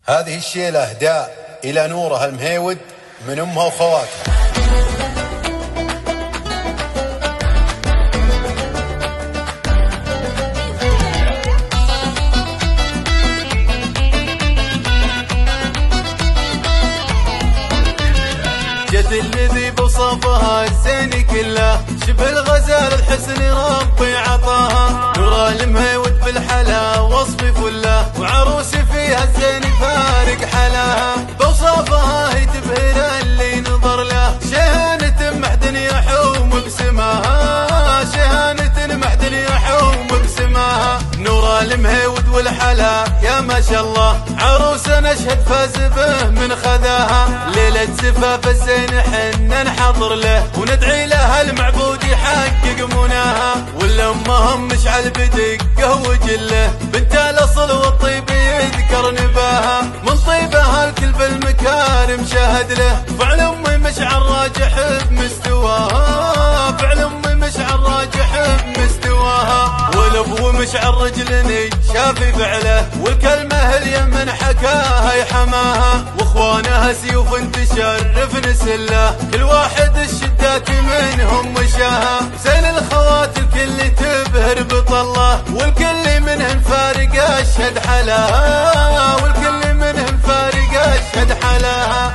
هذه الشيلة اهداء الى نوره المهيود من امها وخواتها. جت الذي بوصفها الزين كله، شبه الغزال الحسن ربي عطاها، نور المهيود بالحلا وصفي فله، وعروسي فيها الزين فارق حلاها، بوصفها هي تبهر اللي نظر له، شهانة معدن يحوم بسماها، شهانة معدن يحوم بسماها، نور المهيود والحلا يا ما شاء الله، عروس نشهد فاز به من خذاها، ليلة زفاف الزين حنا نحضر له، وندعي له المعبود يحقق مناها، والامهم مشعل بدقه وجله، بنت الاصل والطيب يذكر نباها، من طيبها الكل بالمكارم شهد له، فعل امي مشعل راجح بمستواها، فعل امي مشعل راجح بمستواها، والابو مشعل رجلني شافي فعله، والكلمه اليمن حكاها يحماها، واخوانها سيوف تشرف نسله، كل واحد الشدات منهم مشاها، زين الخوات الكل تبهر بطله، والكل منهم فارق اشهد حلاها، والكل منهم فارق اشهد حلاها.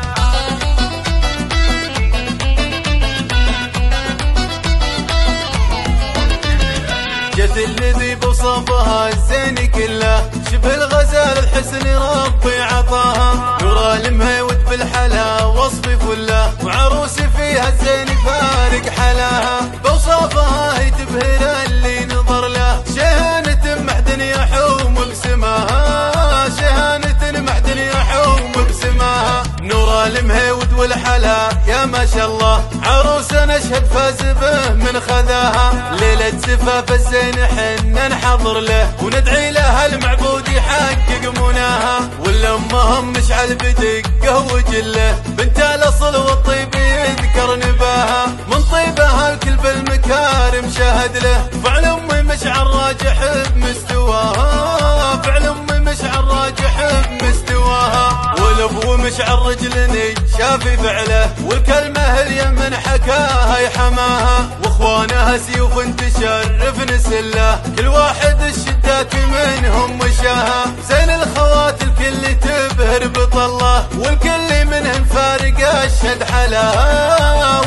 جت الذي بوصفها الزين كله، شبه الغزال الحسن ربي عطاها، نور المهيود بالحلا وصفي فله، وعروسي فيها الزين فارق حلاها، بوصفها هي تبهر اللي نظر له، شهانة معدن يحوم بسماها، شهانة معدن يحوم بسماها، نور المهيود والحلا يا ما شاء الله، عروس نشهد فاز به من خذاها، ليلة زفاف الزين حنا نحضر له، وندعي له المعبود يحقق مناها، والامهم مشعل بدقه وجله، بنت الاصل والطيب يذكر نباها، من طيبها الكل بالمكارم شهد له، فعل امي مشعل راجح بمستواها، فعل امي مشعل راجح بمستواها، والابو مشعل رجلني شافي فعله، والكلمه اليمن حكاها يحماها، واخوانها سيوف تشرف نسله، كل واحد الشدات منهم مشاها، زين الخوات الكل تبهر بطله، والكل منهم فارق اشهد حلاها،